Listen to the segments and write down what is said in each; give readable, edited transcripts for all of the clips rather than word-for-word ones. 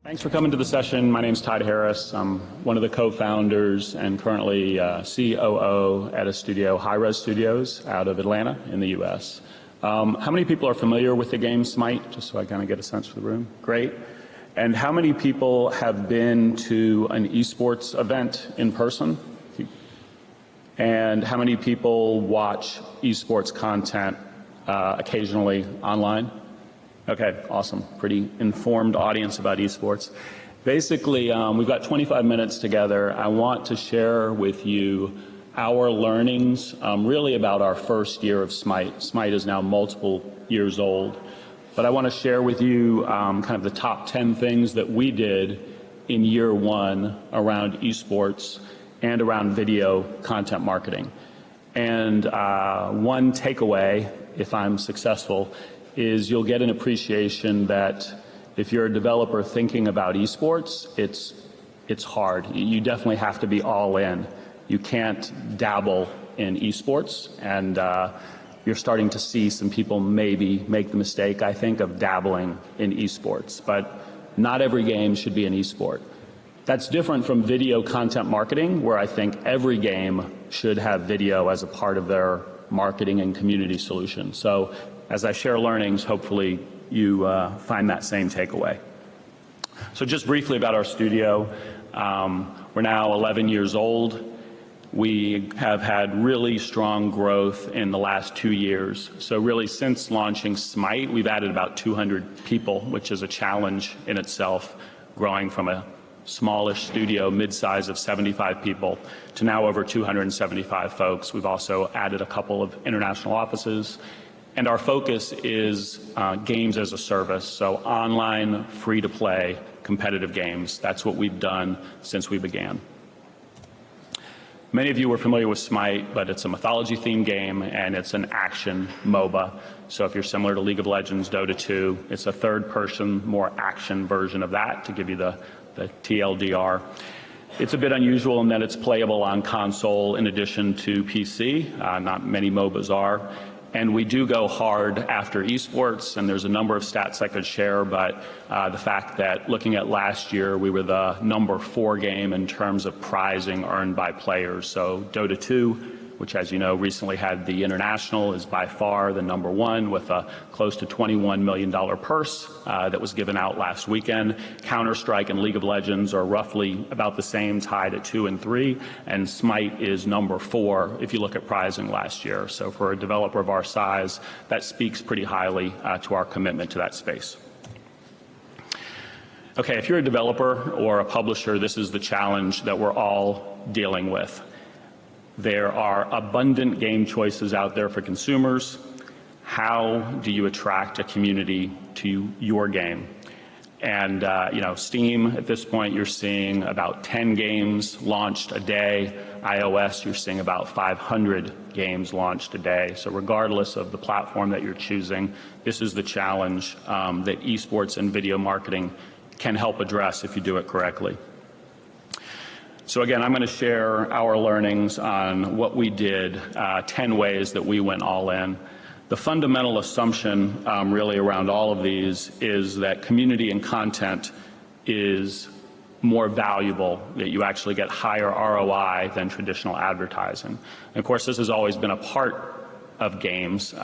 Thanks for coming to the session. My name's Todd Harris. I'm one of the co-founders and currently COO at a studio, High Res Studios, out of Atlanta in the US. How many people are familiar with the game SMITE? Just so I kind of get a sense for the room. Great. And how many people have been to an esports event in person? And how many people watch esports content occasionally online? Okay, awesome. Pretty informed audience about esports. Basically, we've got 25 minutes together. I want to share with you our learnings really about our first year of SMITE. SMITE is now multiple years old. But I want to share with you kind of the top 10 things that we did in year one around esports and around video content marketing. And one takeaway, if I'm successful, is you'll get an appreciation that if you're a developer thinking about esports, it's hard. You definitely have to be all in. You can't dabble in esports, and you're starting to see some people maybe make the mistake, I think, of dabbling in esports. But not every game should be an esport. That's different from video content marketing, where I think every game should have video as a part of their marketing and community solution. So as I share learnings, hopefully you find that same takeaway. So just briefly about our studio. We're now 11 years old. We have had really strong growth in the last 2 years. So really since launching SMITE, we've added about 200 people, which is a challenge in itself, growing from a smallish studio, mid-size of 75 people, to now over 275 folks. We've also added a couple of international offices. And our focus is games as a service, so online, free-to-play, competitive games. That's what we've done since we began. Many of you are familiar with SMITE, but it's a mythology-themed game, and it's an action MOBA. So if you're similar to League of Legends, Dota 2, it's a third-person, more action version of that, to give you the TLDR. It's a bit unusual in that it's playable on console in addition to PC. Not many MOBAs are. And we do go hard after esports, and there's a number of stats I could share, but the fact that looking at last year, we were the #4 game in terms of prizing earned by players. So Dota 2, which as you know recently had the International, is by far the #1 with a close to $21 million purse that was given out last weekend. Counter-Strike and League of Legends are roughly about the same, tied at 2 and 3, and SMITE is #4 if you look at prizing last year. So for a developer of our size, that speaks pretty highly to our commitment to that space. Okay, if you're a developer or a publisher, this is the challenge that we're all dealing with. There are abundant game choices out there for consumers. How do you attract a community to your game? And Steam, at this point, you're seeing about 10 games launched a day. iOS, you're seeing about 500 games launched a day. So regardless of the platform that you're choosing, this is the challenge that esports and video marketing can help address if you do it correctly. So again, I'm going to share our learnings on what we did, 10 ways that we went all in. The fundamental assumption really around all of these is that community and content is more valuable, that you actually get higher ROI than traditional advertising. And of course, this has always been a part of games,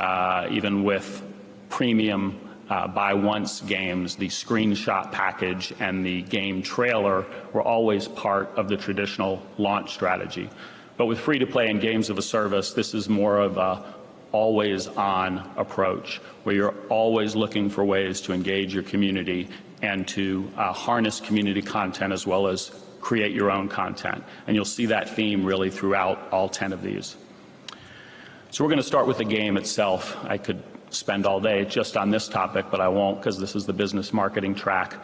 even with premium buy once games. The screenshot package and the game trailer were always part of the traditional launch strategy. But with free-to-play and games of a service, this is more of a always-on approach, where you're always looking for ways to engage your community and to harness community content as well as create your own content. And you'll see that theme really throughout all 10 of these. So we're going to start with the game itself. I could spend all day just on this topic, but I won't, because this is the business marketing track.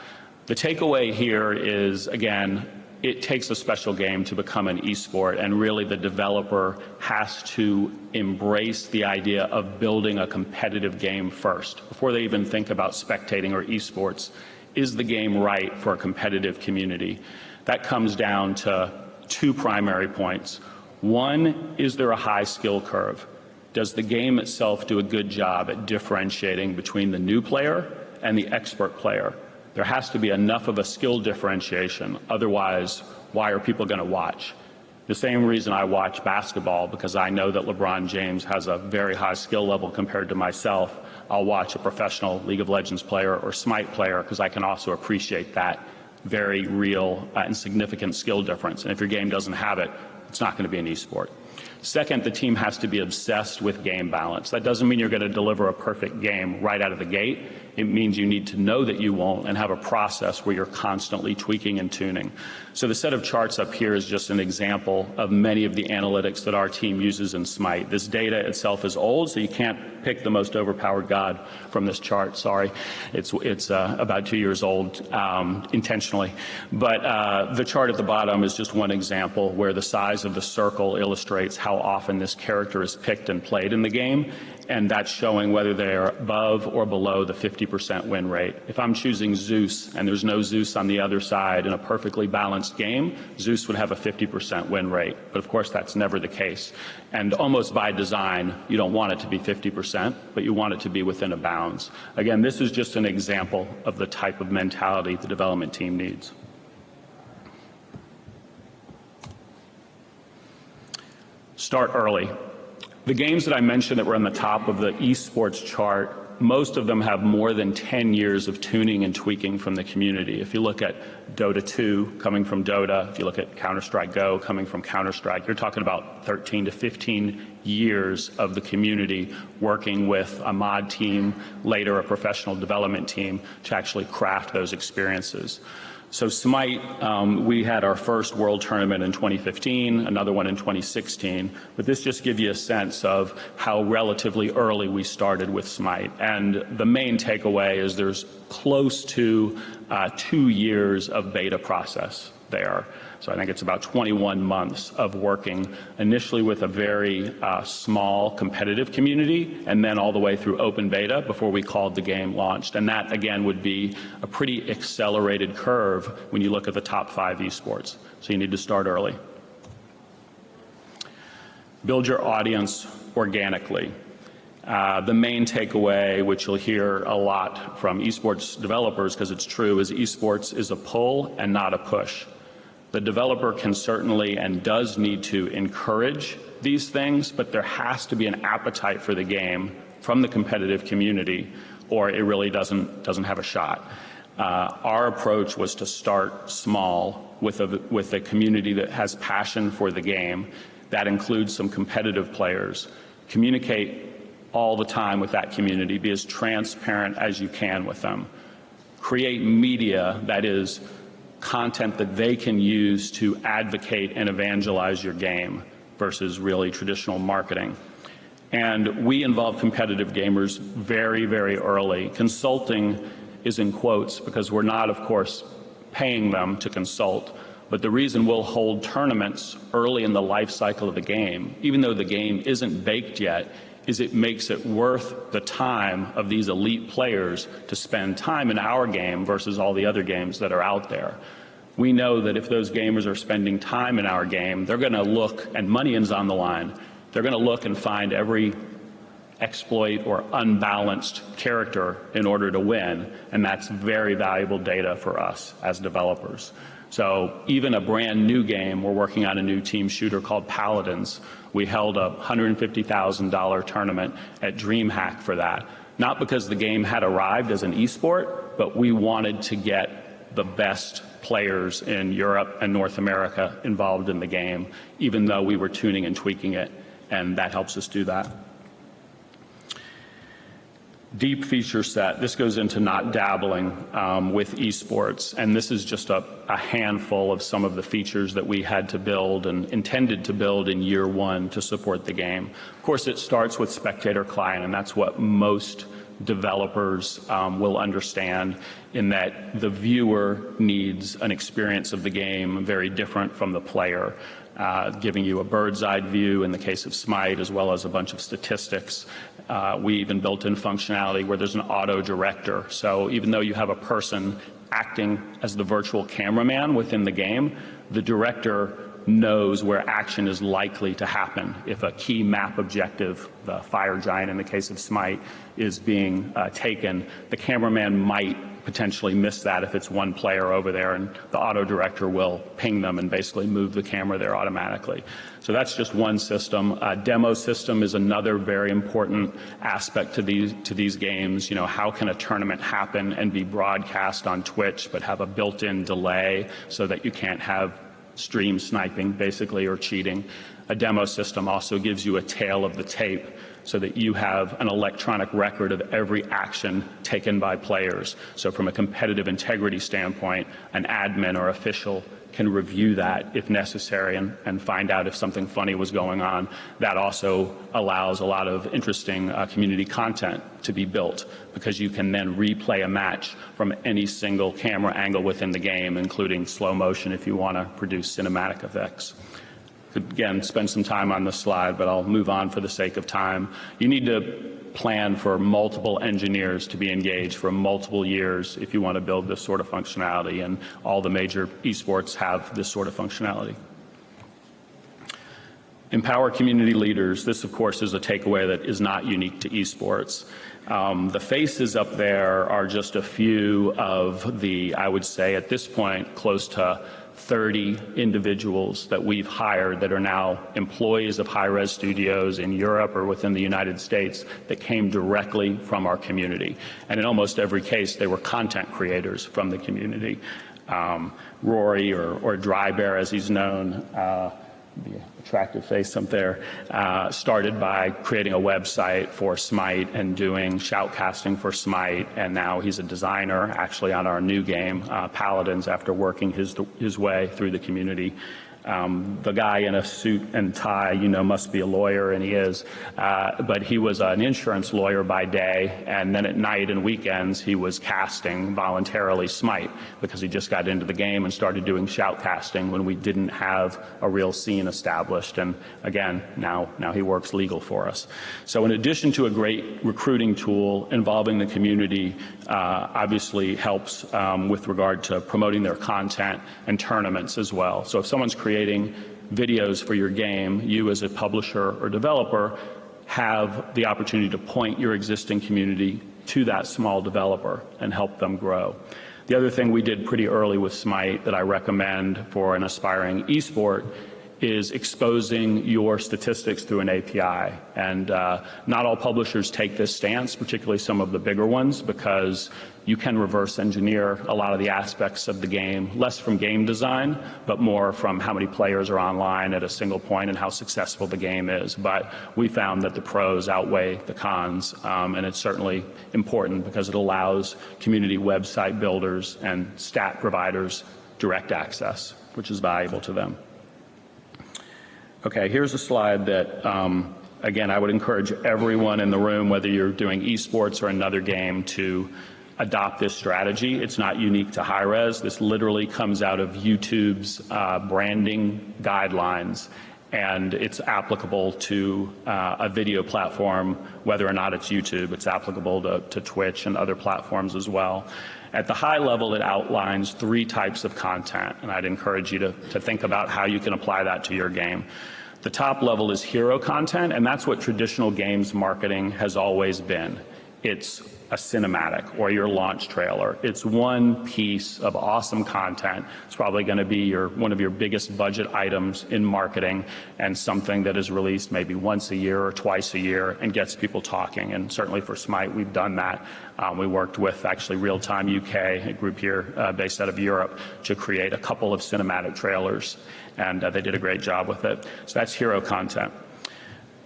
The takeaway here is, again, it takes a special game to become an esport, and really the developer has to embrace the idea of building a competitive game first. Before they even think about spectating or esports, is the game right for a competitive community? That comes down to 2 primary points. One, is there a high skill curve? Does the game itself do a good job at differentiating between the new player and the expert player? There has to be enough of a skill differentiation. Otherwise, why are people going to watch? The same reason I watch basketball, because I know that LeBron James has a very high skill level compared to myself. I'll watch a professional League of Legends player or SMITE player because I can also appreciate that very real and significant skill difference. And if your game doesn't have it, it's not going to be an esport. Second, the team has to be obsessed with game balance. That doesn't mean you're going to deliver a perfect game right out of the gate. It means you need to know that you won't and have a process where you're constantly tweaking and tuning. So the set of charts up here is just an example of many of the analytics that our team uses in SMITE. This data itself is old, so you can't pick the most overpowered god from this chart. Sorry, it's about 2 years old intentionally. But the chart at the bottom is just one example where the size of the circle illustrates how often this character is picked and played in the game, and that's showing whether they're above or below the 50% win rate. If I'm choosing Zeus and there's no Zeus on the other side in a perfectly balanced game, Zeus would have a 50% win rate. But of course, that's never the case. And almost by design, you don't want it to be 50%, but you want it to be within a bounds. Again, this is just an example of the type of mentality the development team needs. Start early. The games that I mentioned that were on the top of the esports chart, most of them have more than 10 years of tuning and tweaking from the community. If you look at Dota 2 coming from Dota, if you look at Counter-Strike Go coming from Counter-Strike, you're talking about 13 to 15 years of the community working with a mod team, later a professional development team, to actually craft those experiences. So SMITE, we had our first world tournament in 2015, another one in 2016, but this just gives you a sense of how relatively early we started with SMITE. And the main takeaway is there's close to 2 years of beta process there. So I think it's about 21 months of working initially with a very small competitive community and then all the way through open beta before we called the game launched. And that, again, would be a pretty accelerated curve when you look at the top 5 esports. So you need to start early. Build your audience organically. The main takeaway, which you'll hear a lot from esports developers because it's true, is esports is a pull and not a push. The developer can certainly and does need to encourage these things, but there has to be an appetite for the game from the competitive community, or it really doesn't have a shot. Our approach was to start small with a community that has passion for the game. That includes some competitive players. Communicate all the time with that community. Be as transparent as you can with them. Create media that is content that they can use to advocate and evangelize your game versus really traditional marketing. And we involve competitive gamers very, very early. Consulting is in quotes because we're not, of course, paying them to consult. But the reason we'll hold tournaments early in the life cycle of the game, even though the game isn't baked yet, is it makes it worth the time of these elite players to spend time in our game versus all the other games that are out there. We know that if those gamers are spending time in our game, they're going to look, and money is on the line, they're going to look and find every exploit or unbalanced character in order to win, and that's very valuable data for us as developers. So even a brand new game, we're working on a new team shooter called Paladins. We held a $150,000 tournament at DreamHack for that. Not because the game had arrived as an esport, but we wanted to get the best players in Europe and North America involved in the game, even though we were tuning and tweaking it, and that helps us do that. Deep feature set. This goes into not dabbling with esports, and this is just a handful of some of the features that we had to build and intended to build in year one to support the game. Of course, it starts with spectator client, and that's what most developers will understand, in that the viewer needs an experience of the game very different from the player. Giving you a bird's eye view in the case of SMITE, as well as a bunch of statistics. We even built in functionality where there's an auto director. So even though you have a person acting as the virtual cameraman within the game, the director knows where action is likely to happen. If a key map objective, the fire giant in the case of SMITE, is being taken, the cameraman might potentially miss that if it's one player over there, and the auto director will ping them and basically move the camera there automatically. So that's just one system. A demo system is another very important aspect to these games. You know, how can a tournament happen and be broadcast on Twitch but have a built-in delay so that you can't have stream sniping basically or cheating. A demo system also gives you a tail of the tape so that you have an electronic record of every action taken by players. So from a competitive integrity standpoint, an admin or official can review that if necessary and find out if something funny was going on. That also allows a lot of interesting community content to be built, because you can then replay a match from any single camera angle within the game, including slow motion if you want to produce cinematic effects. Again, spend some time on this slide, but I'll move on for the sake of time. You need to plan for multiple engineers to be engaged for multiple years if you want to build this sort of functionality, and all the major esports have this sort of functionality. Empower community leaders. This, of course, is a takeaway that is not unique to esports. The faces up there are just a few of the, I would say at this point, close to 30 individuals that we've hired that are now employees of high-res studios in Europe or within the United States that came directly from our community. And in almost every case, they were content creators from the community. Rory, or Dry Bear as he's known, the attractive face up there, started by creating a website for SMITE and doing shoutcasting for SMITE, and now he's a designer actually on our new game, Paladins, after working his way through the community. The guy in a suit and tie, you know, must be a lawyer, and he is, but he was an insurance lawyer by day, and then at night and weekends he was casting voluntarily SMITE because he just got into the game and started doing shoutcasting when we didn't have a real scene established. And again, now he works legal for us. So in addition to a great recruiting tool, involving the community obviously helps with regard to promoting their content and tournaments as well. So if someone's creating videos for your game, you as a publisher or developer have the opportunity to point your existing community to that small developer and help them grow. The other thing we did pretty early with SMITE that I recommend for an aspiring esport is exposing your statistics through an API. And not all publishers take this stance, particularly some of the bigger ones, because you can reverse engineer a lot of the aspects of the game, less from game design, but more from how many players are online at a single point and how successful the game is. But we found that the pros outweigh the cons, and it's certainly important because it allows community website builders and stat providers direct access, which is valuable to them. Okay, here's a slide that, again, I would encourage everyone in the room, whether you're doing esports or another game, to adopt this strategy. It's not unique to high-res. This literally comes out of YouTube's branding guidelines, and it's applicable to a video platform, whether or not it's YouTube. It's applicable to Twitch and other platforms as well. At the high level, it outlines 3 types of content, and I'd encourage you to think about how you can apply that to your game. The top level is hero content, and that's what traditional games marketing has always been. It's a cinematic or your launch trailer. It's one piece of awesome content. It's probably going to be one of your biggest budget items in marketing, and something that is released maybe once a year or twice a year and gets people talking. And certainly for SMITE, we've done that. We worked with actually Real Time UK, a group here based out of Europe, to create a couple of cinematic trailers, and they did a great job with it. So that's hero content.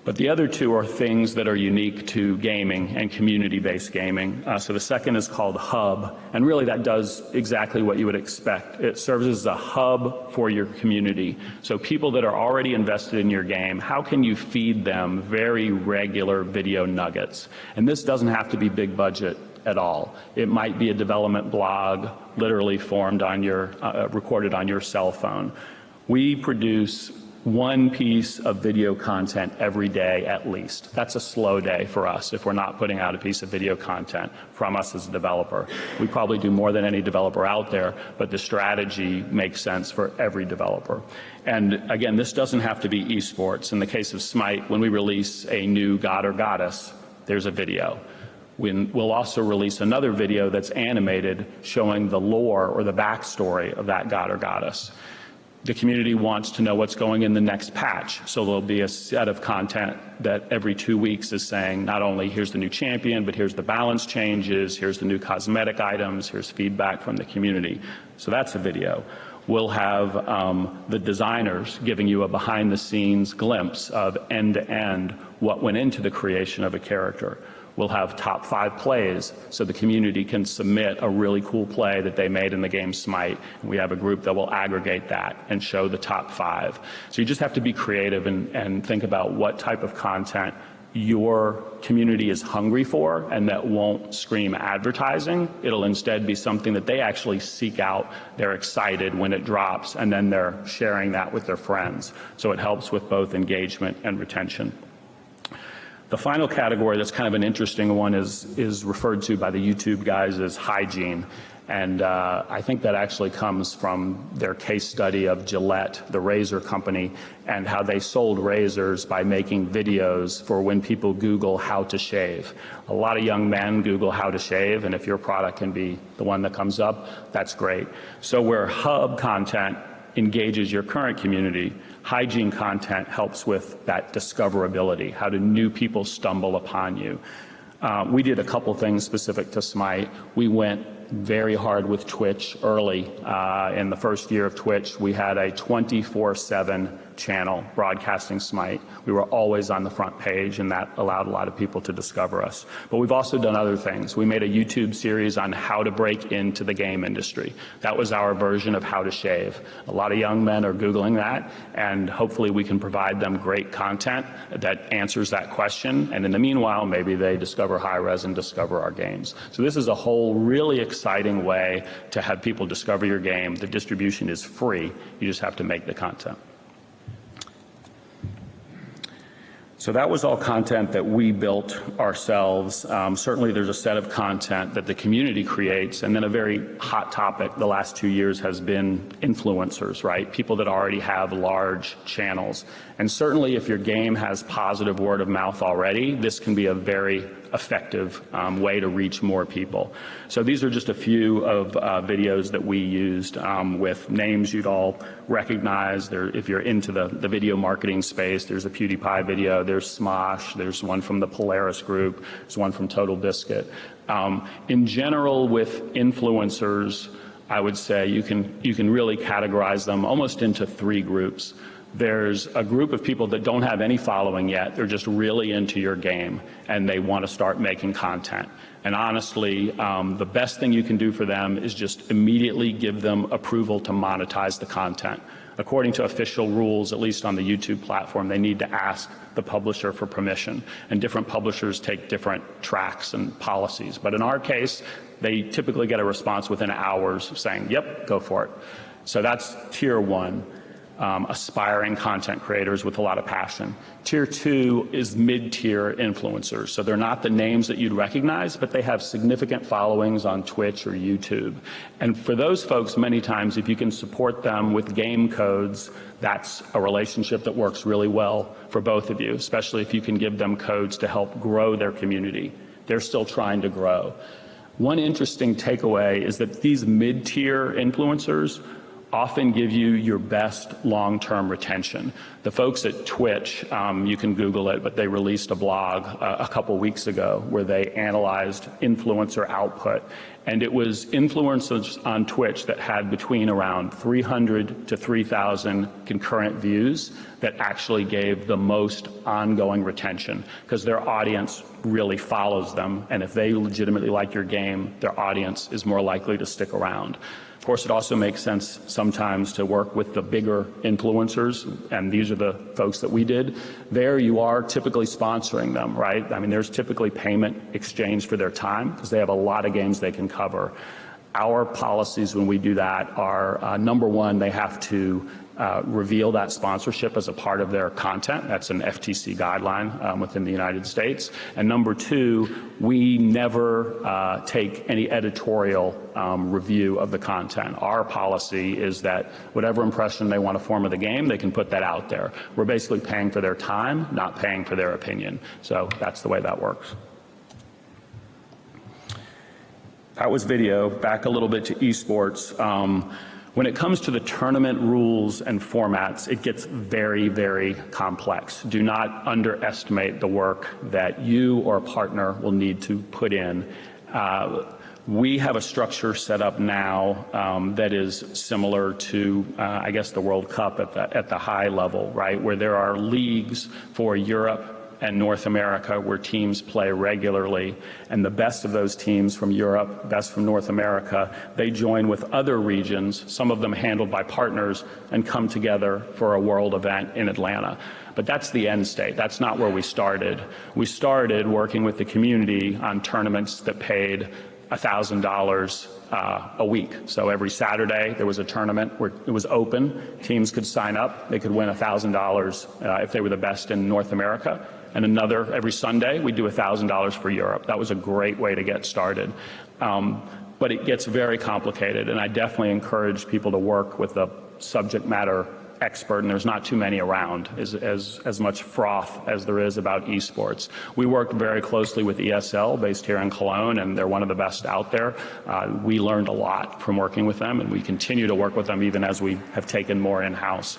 But the other 2 are things that are unique to gaming and community-based gaming. So the second is called Hub, and really that does exactly what you would expect. It serves as a hub for your community. So people that are already invested in your game, how can you feed them very regular video nuggets? And this doesn't have to be big budget at all. It might be a development blog, literally formed on your, recorded on your cell phone. We produce one piece of video content every day at least. That's a slow day for us if we're not putting out a piece of video content from us as a developer. We probably do more than any developer out there, but the strategy makes sense for every developer. And again, this doesn't have to be esports. In the case of SMITE, when we release a new god or goddess, there's a video. We'll also release another video that's animated showing the lore or the backstory of that god or goddess. The community wants to know what's going in the next patch, so there'll be a set of content that every 2 weeks is saying not only here's the new champion, but here's the balance changes, here's the new cosmetic items, here's feedback from the community. So that's a video. We'll have the designers giving you a behind-the-scenes glimpse of end-to-end what went into the creation of a character. We'll have top 5 plays so the community can submit a really cool play that they made in the game SMITE. And we have a group that will aggregate that and show the top 5. So you just have to be creative and think about what type of content your community is hungry for and that won't scream advertising. It'll instead be something that they actually seek out. They're excited when it drops, and then they're sharing that with their friends. So it helps with both engagement and retention. The final category that's kind of an interesting one is referred to by the YouTube guys as hygiene. And I think that actually comes from their case study of Gillette, the razor company, and how they sold razors by making videos for when people Google how to shave. A lot of young men Google how to shave, and if your product can be the one that comes up, that's great. So where hub content engages your current community, hygiene content helps with that discoverability. How do new people stumble upon you? We did a couple things specific to SMITE. We went very hard with Twitch early. In the first year of Twitch, we had a 24/7 channel broadcasting SMITE. We were always on the front page, and that allowed a lot of people to discover us. But we've also done other things. We made a YouTube series on how to break into the game industry. That was our version of how to shave. A lot of young men are Googling that, and hopefully we can provide them great content that answers that question. And in the meanwhile, maybe they discover high-res and discover our games. So this is a whole really exciting way to have people discover your game. The distribution is free. You just have to make the content. So that was all content that we built ourselves. Certainly there's a set of content that the community creates, and then a very hot topic the last 2 years has been influencers, right? People that already have large channels. And certainly if your game has positive word of mouth already, this can be a very effective way to reach more people. So these are just a few of videos that we used with names you'd all recognize. If you're into the video marketing space, there's a PewDiePie video, there's Smosh, there's one from the Polaris group, there's one from Total Biscuit. In general, with influencers, I would say you can really categorize them almost into 3 groups. There's a group of people that don't have any following yet. They're just really into your game, and they want to start making content. And honestly, the best thing you can do for them is just immediately give them approval to monetize the content. According to official rules, at least on the YouTube platform, they need to ask the publisher for permission. And different publishers take different tracks and policies. But in our case, they typically get a response within hours saying, yep, go for it. So that's tier 1. Aspiring content creators with a lot of passion. Tier 2 is mid-tier influencers. So they're not the names that you'd recognize, but they have significant followings on Twitch or YouTube. And for those folks, many times, if you can support them with game codes, that's a relationship that works really well for both of you, especially if you can give them codes to help grow their community. They're still trying to grow. One interesting takeaway is that these mid-tier influencers often give you your best long-term retention. The folks at Twitch, you can Google it, but they released a blog a couple weeks ago where they analyzed influencer output. And it was influencers on Twitch that had between around 300 to 3,000 concurrent views that actually gave the most ongoing retention because their audience really follows them. And if they legitimately like your game, their audience is more likely to stick around. Of course, it also makes sense sometimes to work with the bigger influencers, and these are the folks that we did. There you are typically sponsoring them, right? I mean, there's typically payment exchange for their time because they have a lot of games they can cover. Our policies when we do that are, number one, they have to reveal that sponsorship as a part of their content. That's an FTC guideline within the United States. And number two, we never take any editorial review of the content. Our policy is that whatever impression they want to form of the game, they can put that out there. We're basically paying for their time, not paying for their opinion. So that's the way that works. That was video. Back a little bit to esports. When it comes to the tournament rules and formats, it gets very, very complex. Do not underestimate the work that you or a partner will need to put in. We have a structure set up now that is similar to, I guess, the World Cup at the high level, right, where there are leagues for Europe and North America where teams play regularly, and the best of those teams from Europe, best from North America, they join with other regions, some of them handled by partners, and come together for a world event in Atlanta. But that's the end state. That's not where we started. We started working with the community on tournaments that paid $1,000 a week. So every Saturday there was a tournament where it was open. Teams could sign up. They could win $1,000 if they were the best in North America. And every Sunday we do $1,000 for Europe. That was a great way to get started. But it gets very complicated, and I definitely encourage people to work with a subject matter expert, and there's not too many around, as much froth as there is about esports. We worked very closely with ESL, based here in Cologne, and they're one of the best out there. We learned a lot from working with them, and we continue to work with them even as we have taken more in-house.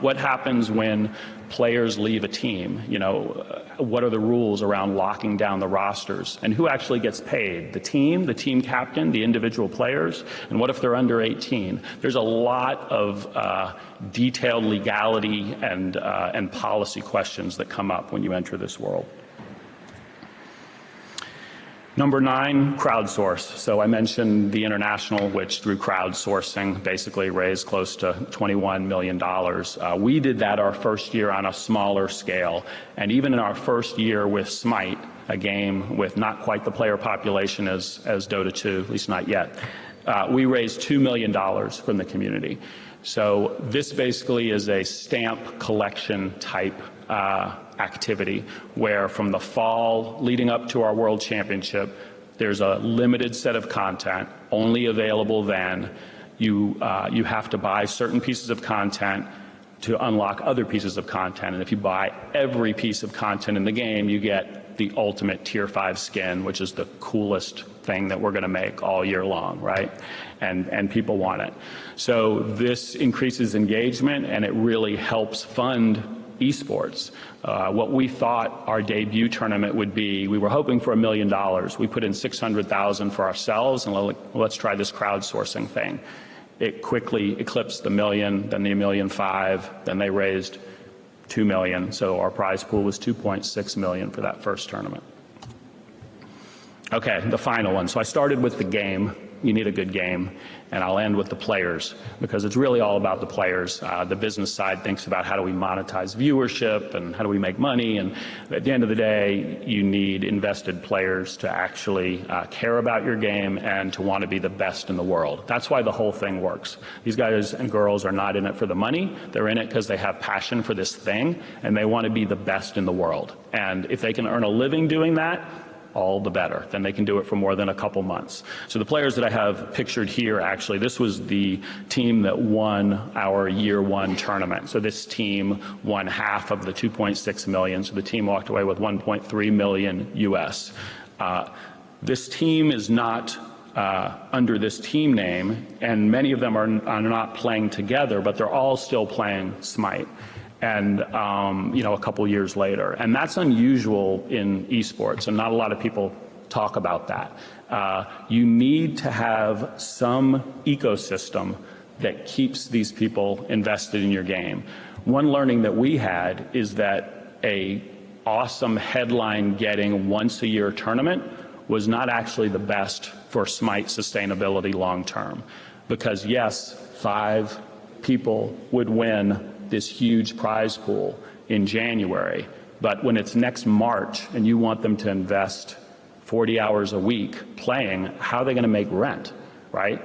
What happens when players leave a team? You know, what are the rules around locking down the rosters? And who actually gets paid? The team captain, the individual players? And what if they're under 18? There's a lot of detailed legality and policy questions that come up when you enter this world. Number 9, crowdsource. So I mentioned the international, which through crowdsourcing basically raised close to $21 million. We did that our first year on a smaller scale. And even in our first year with SMITE, a game with not quite the player population as Dota 2, at least not yet, we raised $2 million from the community. So this basically is a stamp collection type activity where from the fall leading up to our World Championship, there's a limited set of content only available then. You have to buy certain pieces of content to unlock other pieces of content. And if you buy every piece of content in the game, you get the ultimate Tier 5 skin, which is the coolest thing that we're going to make all year long, right? And people want it. So this increases engagement, and it really helps fund esports. What we thought our debut tournament would be, we were hoping for $1 million. We put in $600,000 for ourselves, and let's try this crowdsourcing thing. It quickly eclipsed the $1 million, then the $1.5 million, then they raised $2 million. So our prize pool was $2.6 million for that first tournament. Okay, the final one. So I started with the game. You need a good game. And I'll end with the players, because it's really all about the players. The business side thinks about how do we monetize viewership and how do we make money. And at the end of the day, you need invested players to actually care about your game and to want to be the best in the world. That's why the whole thing works. These guys and girls are not in it for the money. They're in it because they have passion for this thing and they want to be the best in the world. And if they can earn a living doing that, all the better. Then they can do it for more than a couple months. So the players that I have pictured here, actually, this was the team that won our year one tournament. So this team won half of the 2.6 million. So the team walked away with 1.3 million US. This team is not under this team name, and many of them are not playing together, but they're all still playing SMITE. And a couple years later. And that's unusual in esports, and not a lot of people talk about that. You need to have some ecosystem that keeps these people invested in your game. One learning that we had is that a awesome headline-getting once-a-year tournament was not actually the best for SMITE sustainability long-term. Because yes, 5 people would win this huge prize pool in January, but when it's next March and you want them to invest 40 hours a week playing, how are they going to make rent, right?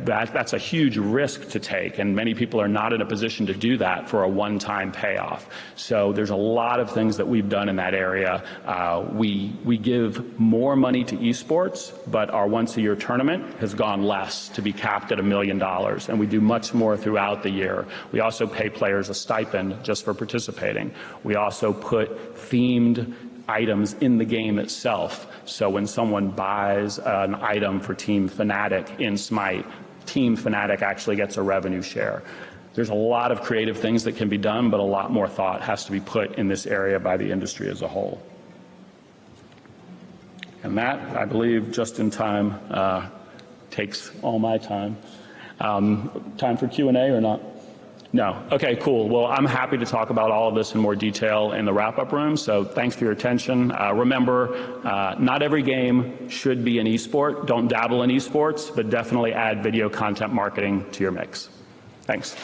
That's a huge risk to take, and many people are not in a position to do that for a one-time payoff. So there's a lot of things that we've done in that area. We give more money to esports, but our once-a-year tournament has gone less to be capped at $1 million, and we do much more throughout the year. We also pay players a stipend just for participating. We also put themed items in the game itself. So when someone buys an item for Team Fnatic in SMITE, Team Fnatic actually gets a revenue share. There's a lot of creative things that can be done, but a lot more thought has to be put in this area by the industry as a whole. And that, I believe, just in time, takes all my time. Time for Q&A or not? No. Okay, cool. Well, I'm happy to talk about all of this in more detail in the wrap-up room, so thanks for your attention. Remember, not every game should be an esport. Don't dabble in esports, but definitely add video content marketing to your mix. Thanks.